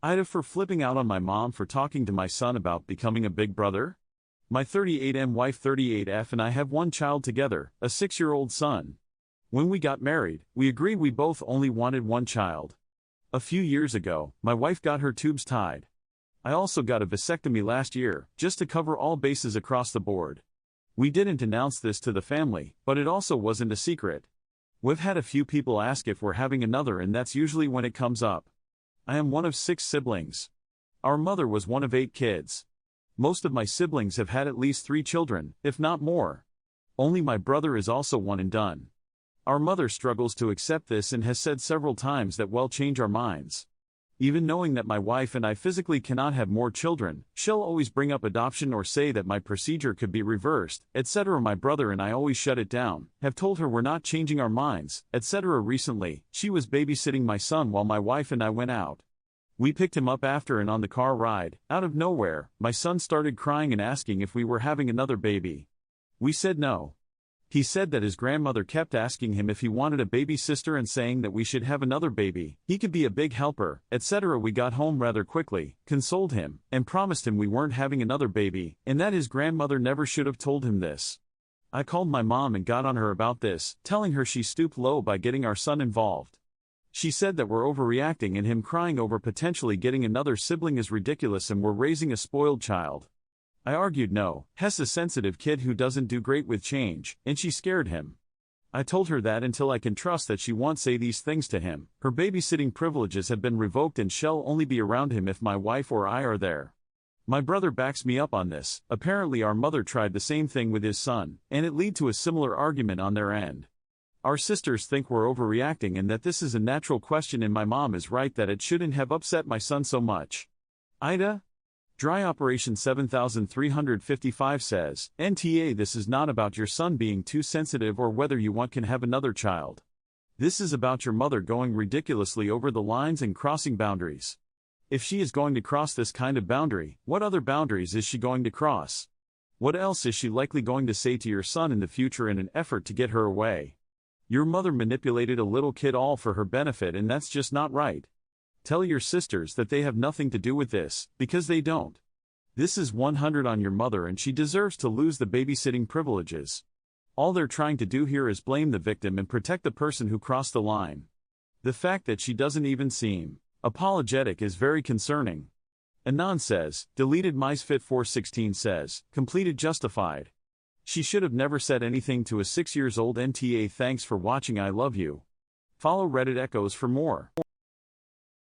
AITA for flipping out on my mom for talking to my son about becoming a big brother. My 38M wife 38F and I have one child together, a 6-year-old son. When we got married, we agreed we both only wanted one child. A few years ago, my wife got her tubes tied. I also got a vasectomy last year, just to cover all bases across the board. We didn't announce this to the family, but it also wasn't a secret. We've had a few people ask if we're having another, and that's usually when it comes up. I am one of 6 siblings. Our mother was one of 8 kids. Most of my siblings have had at least 3 children, if not more. Only my brother is also one and done. Our mother struggles to accept this and has said several times that we'll change our minds. Even knowing that my wife and I physically cannot have more children, she'll always bring up adoption or say that my procedure could be reversed, etc. My brother and I always shut it down, have told her we're not changing our minds, etc. Recently, she was babysitting my son while my wife and I went out. We picked him up after, and on the car ride, out of nowhere, my son started crying and asking if we were having another baby. We said no. He said that his grandmother kept asking him if he wanted a baby sister and saying that we should have another baby, he could be a big helper, etc. We got home rather quickly, consoled him, and promised him we weren't having another baby, and that his grandmother never should have told him this. I called my mom and got on her about this, telling her she stooped low by getting our son involved. She said that we're overreacting and him crying over potentially getting another sibling is ridiculous and we're raising a spoiled child. I argued no, Hess a sensitive kid who doesn't do great with change, and she scared him. I told her that until I can trust that she won't say these things to him, her babysitting privileges have been revoked and she'll only be around him if my wife or I are there. My brother backs me up on this. Apparently our mother tried the same thing with his son, and it led to a similar argument on their end. Our sisters think we're overreacting and that this is a natural question, and my mom is right that it shouldn't have upset my son so much. AITA? Dry Operation 7355 says, NTA, this is not about your son being too sensitive or whether you can have another child. This is about your mother going ridiculously over the lines and crossing boundaries. If she is going to cross this kind of boundary, what other boundaries is she going to cross? What else is she likely going to say to your son in the future in an effort to get her away? Your mother manipulated a little kid all for her benefit, and that's just not right. Tell your sisters that they have nothing to do with this, because they don't. This is 100 on your mother and she deserves to lose the babysitting privileges. All they're trying to do here is blame the victim and protect the person who crossed the line. The fact that she doesn't even seem apologetic is very concerning. Anon says, deleted MySfit416 says, completed justified. She should have never said anything to a 6-year-old NTA. Thanks for watching. I love you. Follow Reddit Echoes for more.